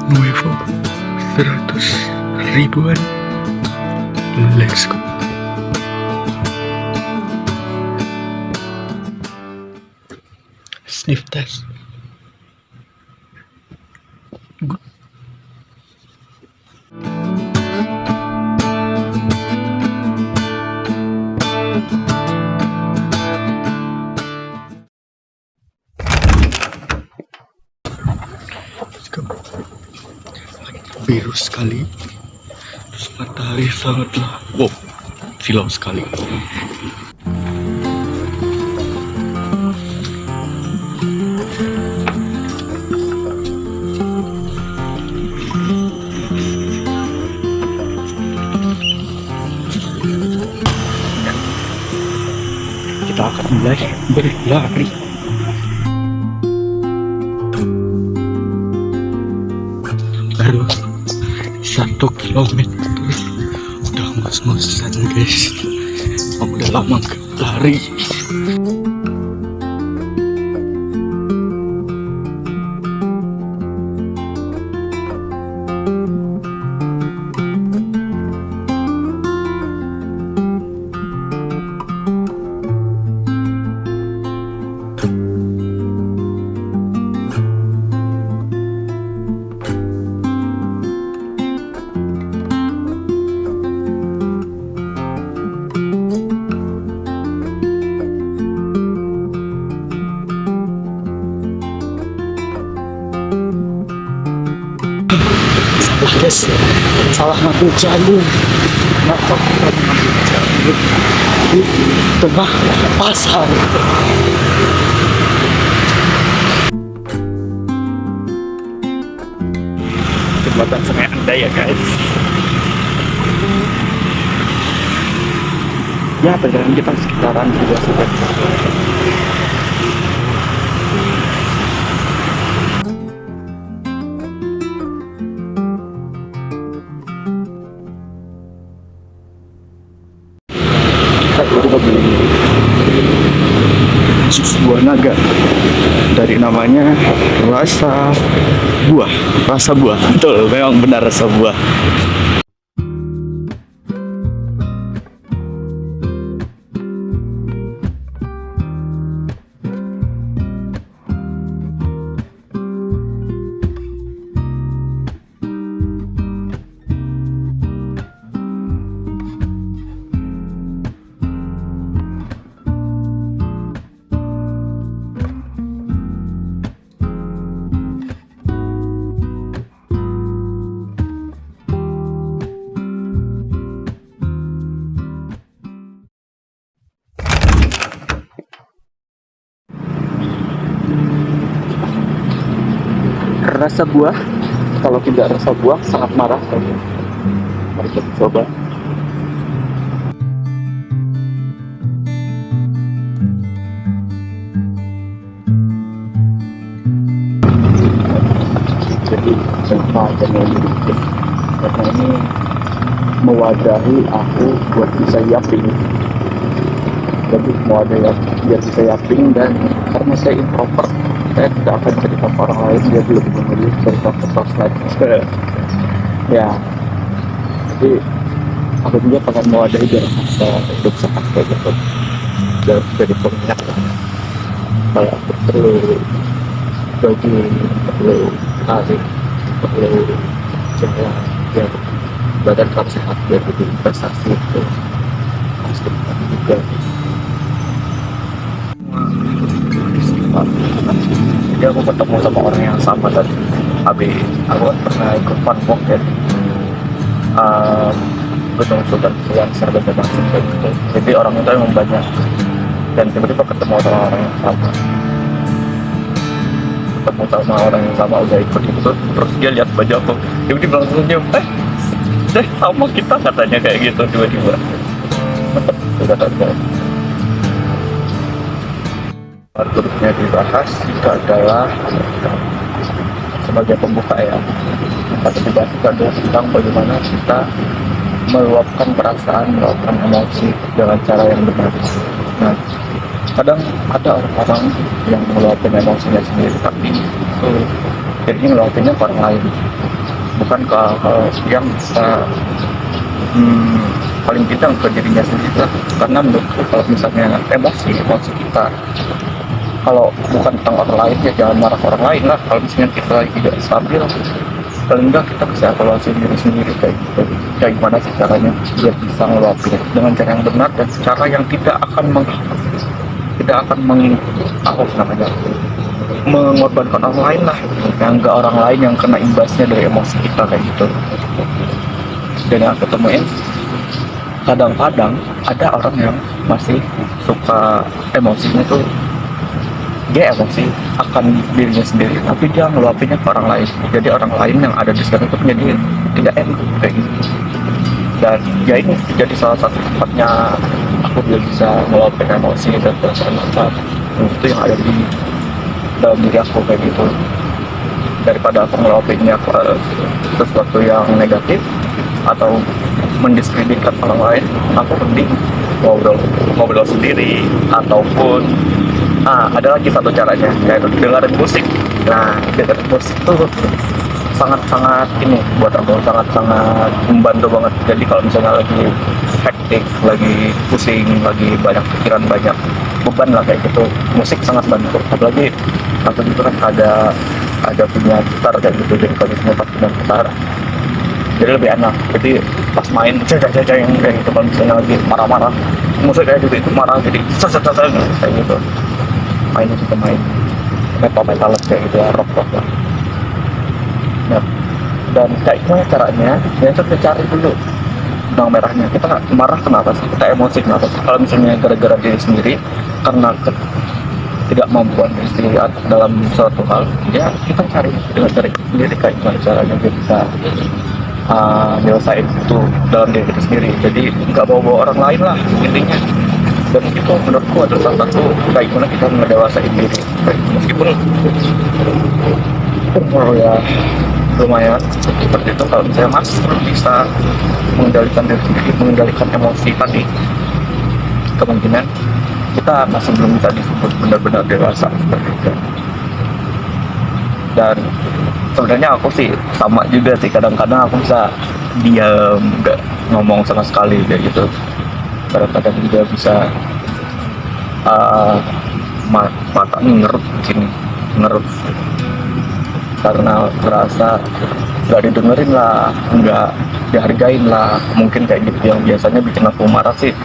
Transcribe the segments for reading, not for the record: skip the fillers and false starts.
Nuevo 100 ribuan. Let's go. Sniff test. Good. Let's go. Biru sekali, terus matahari sangatlah wow, silau sekali. Kita akan mulai berlari. 1 kilometer udah ngos-ngosan guys. Aku udah lama gak lari. Guys, salah ngambil jalur. Kenapa kita mengambil jalur di tengah pasar? Jembatan Sungai Andai ya guys. Ya, perjalanan kita sekitaran 3 sampai 4. Jus buah naga, dari namanya rasa buah, betul, memang benar rasa buah. Rasa buah, kalau tidak rasa buah sangat marah. Mari kita coba. Jadi kenapa channel ini bikin? Karena ini mewadahi aku buat bisa yapping. Jadi mewadahi biar bisa yapping, dan karena saya introvert, saya tidak akan cerita ke orang lain, dia lebih memilih cerita ke sosmed. Ya, jadi aku juga pengen mewadahi biar bisa hidup sehat kayak gitu, dan jadi pengingat kalau aku perlu jogging, perlu lari, perlu jalan, biar badan tetap sehat, biar lebih investasi itu pasti juga. Jadi aku ketemu sama orang yang sama tadi. Aku kan pernah ikut funwalk ya, Gunung Sultan Siang dan Bangsin kayak gitu. Jadi orang itu emang banyak, dan tiba-tiba ketemu sama orang yang sama. Ketemu sama orang yang sama udah ikut itu, terus dia lihat baju aku, tiba-tiba langsung diam, sama kita katanya kayak gitu tiba-tiba. Mantap, sudah tahu. Berikutnya dibahas itu adalah sebagai pembuka ya. Pada dibahas itu adalah tentang bagaimana kita meluapkan perasaan, meluapkan emosi dengan cara yang benar. Nah, kadang ada orang-orang yang meluapkan emosinya sendiri, tapi jadinya meluapkannya ke orang lain. bukan ke hal yang bisa hmm, paling tidak ke dirinya sendiri lah. Karena menurutku kalau misalnya emosi kita, kalau bukan tentang orang lain ya jangan marah orang lain lah. Kalau misalnya kita lagi tidak stabil, paling enggak kita bisa evaluasi diri sendiri kayak gitu. Kayak gimana sih caranya biar bisa ngeluapin dengan cara yang benar dan cara yang tidak akan apa sih namanya, mengorbankan orang lain lah, yang enggak orang lain yang kena imbasnya dari emosi kita kayak gitu. Dan yang aku temuin, kadang-kadang ada orang yang masih suka emosinya tuh, dia emosi akan dirinya sendiri tapi dia ngeluapinnya ke orang lain, jadi orang lain yang ada di sekitar itu menjadi tidak enak kayak gitu. Dan ya ini jadi salah satu tempatnya aku bisa ngeluapin emosi dan perasaan apa itu yang ada di dalam diri aku kayak gitu. Daripada aku ngeluapinnya ke sesuatu yang negatif atau mendiskreditkan orang lain, aku mending ngobrol sendiri. Ataupun ada lagi satu caranya, yaitu dengerin musik. Nah, dengerin musik tuh sangat-sangat ini buat aku, sangat-sangat membantu banget. Jadi kalau misalnya lagi hektik, lagi pusing, lagi banyak pikiran, banyak beban lah kayak gitu, musik sangat bantu. Apalagi aku itu kan ada punya gitar kayak gitu, jadi kalau misalnya pas punya gitar jadi lebih enak. Jadi pas main jaja yang kayak gitu, kalau misalnya lagi marah-marah, musiknya juga ikut marah, jadi kayak gitu. Mainnya juga main metal kayak gitu ya, rock lah. Nah, dan kayak gimana caranya? Ya kita cari dulu benang merahnya. Kita marah kenapa sih? Kita emosi kenapa sih? Kalau misalnya gara-gara diri sendiri, karena tidak mampuan diri sendiri dalam suatu hal, ya kita cari dengan cara kita sendiri kayak gimana caranya kita bisa nyelesain itu dalam diri kita sendiri. Jadi nggak bawa orang lain lah intinya. Dan itu menurutku adalah salah satu kayak gimana kita mendewasain diri. Meskipun umur ya lumayan seperti itu, kalau misalnya Mas belum bisa mengendalikan diri sendiri, mengendalikan emosi tadi, kemungkinan kita masih belum bisa disebut benar-benar dewasa seperti itu. Dan sebenarnya aku sih sama juga sih, kadang-kadang aku bisa diam, nggak ngomong sama sekali kayak gitu. Kadang-kadang juga bisa mata ngerut sini, ngerut karena merasa nggak didengerin lah, nggak dihargain lah, mungkin kayak gitu. Yang biasanya bikin aku marah sih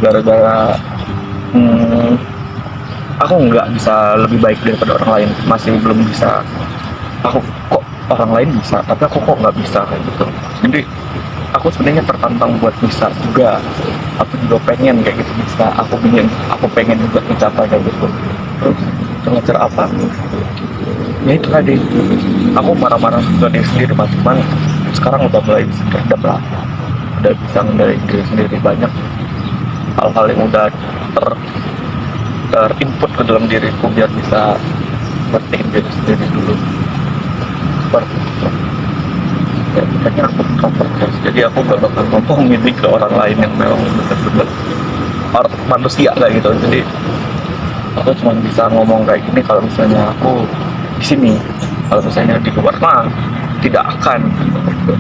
gara-gara aku nggak bisa lebih baik daripada orang lain, masih belum bisa. Aku kok orang lain bisa tapi aku kok nggak bisa kayak gitu. Jadi aku sebenarnya tertantang buat bisa juga, aku juga pengen kayak gitu bisa, aku pengen juga mencapai kayak gitu. Terus dengan cara apa? Ya itu tadi, aku marah-marah ke diri sendiri, cuman sekarang udah mulai redam lah, udah bisa mengendalikan diri sendiri. Banyak hal-hal yang udah terinput ke dalam diriku biar bisa ngertiin diri sendiri dulu seperti itu. Ya makanya aku introvert guys, jadi aku gak bakal ngomong ini ke orang lain yang memang benar-benar manusia kayak gitu. Jadi aku cuma bisa ngomong kayak gini kalau misalnya aku di sini, kalau misalnya di luar mah tidak akan gitu.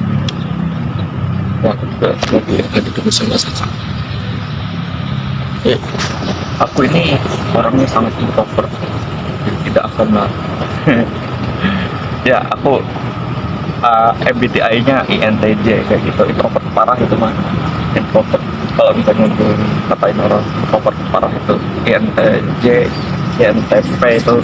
Ya aku juga lagi tunggu sama saja. Aku ini orangnya sangat introvert, tidak akan lah. Ya aku MBTI-nya INTJ kayak gitu, introvert parah itu mah. Introvert kalau misalnya katain orang introvert parah itu INTJ, INTP itu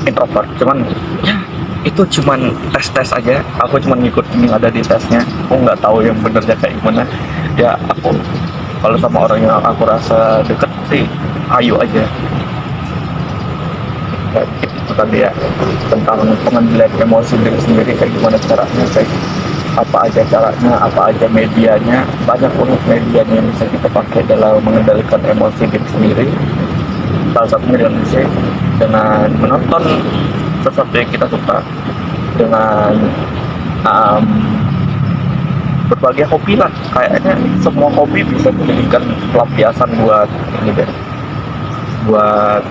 introvert. Cuman ya itu cuman tes aja, aku cuman ngikutin yang ada di tesnya, aku nggak tahu yang benernya kayak gimana. Ya aku kalau sama orang yang aku rasa deket sih ayo aja. Kayak itu tadi ya, tentang pengendalian emosi diri sendiri, kayak gimana caranya, kayak apa aja caranya, apa aja medianya. Banyak banget medianya yang bisa kita pakai dalam mengendalikan emosi diri sendiri. Salah satunya dengan menonton sesuatu yang kita suka, dengan berbagai hobi lah. Kayaknya semua hobi bisa menjadikan pelampiasan buat ini deh, buat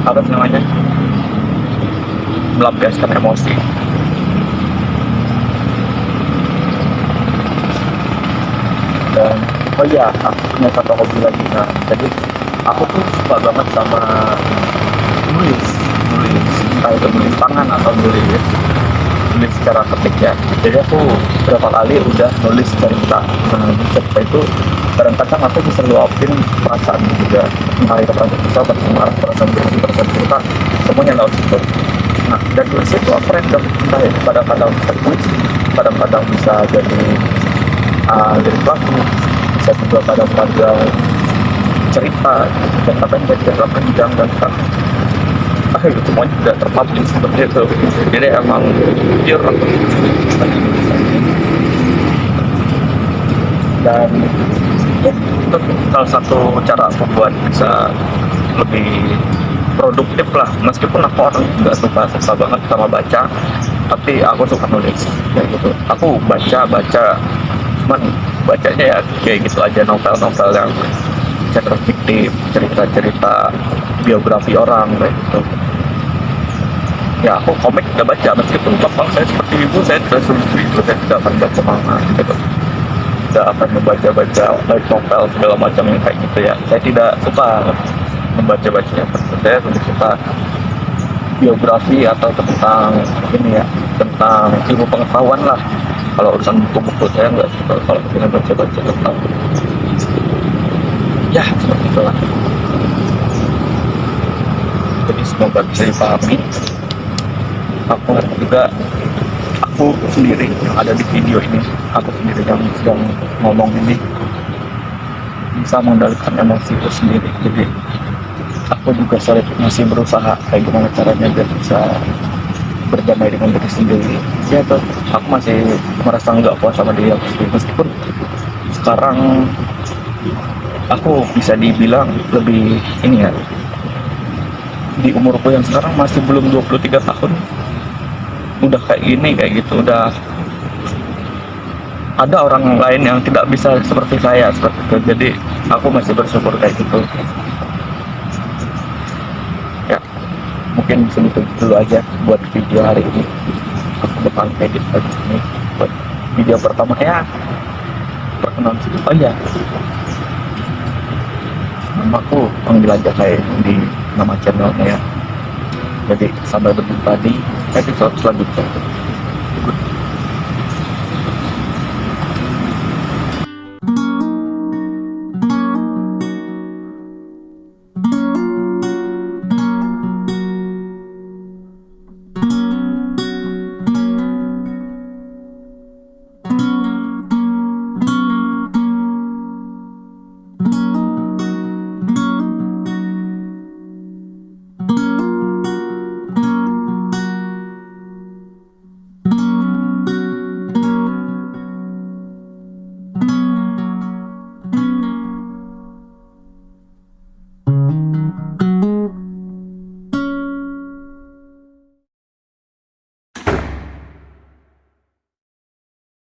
apa sih namanya, melampiaskan emosi. Dan oh iya, aku punya satu hobi lagi. Nah, jadi aku tuh suka banget sama nulis, nulis entah itu nulis tangan atau nulis secara ketik ya. Jadi aku berapa kali udah nulis cerita. Nah, cerita itu kadang-kadang aku bisa luapin perasaan juga, entah itu perasaan kesal, perasaan marah, perasaan benci, perasaan cinta, semuanya lewat situ. Nah, dan tulis itu aku random, entah itu kadang-kadang bisa tulis, kadang-kadang bisa jadi pelaku, bisa juga kadang-kadang cerita pendek, cerita panjang, dan itu semuanya tidak terpublish seperti itu. Jadi emang pure aku dan ya, itu salah satu cara aku buat bisa lebih produktif lah, meskipun aku orang nggak suka banget sama baca, tapi aku suka nulis kayak gitu. Aku baca cuman bacanya ya kayak gitu aja, novel-novel yang cenderung fiktif, cerita-cerita biografi orang kayak gitu. Ya aku komik udah baca, meskipun bapak saya seperti ibu saya tidak seperti itu, saya tidak akan baca manga gitu, tidak akan membaca light novel segala macam yang kayak gitu ya. Saya tidak suka membaca-bacanya, saya lebih suka biografi atau tentang ini ya, tentang ilmu pengetahuan lah. Kalau urusan buku-buku saya nggak suka kalau kita baca-baca tentang ya seperti itulah. Jadi semoga bisa dipahami. Aku juga, aku sendiri yang ada di video ini, aku sendiri yang sedang ngomong ini bisa mengendalikan emosi itu sendiri. Jadi aku juga masih berusaha kayak gimana caranya biar bisa berdamai dengan diri sendiri. Ya tuh, aku masih merasa nggak puas sama diri aku sendiri, meskipun sekarang aku bisa dibilang lebih ini ya, di umurku yang sekarang masih belum 23 tahun udah kayak gini, kayak gitu. Udah ada orang lain yang tidak bisa seperti saya seperti itu, jadi aku masih bersyukur kayak gitu ya. Mungkin segitu dulu aja buat video hari ini. Aku bakal edit lagi ini buat video pertama ya, perkenalan sedikit. Oh iya, namaku panggil aja kayak di nama channelnya ya. Jadi sampai berjumpa di episode selanjutnya. Good.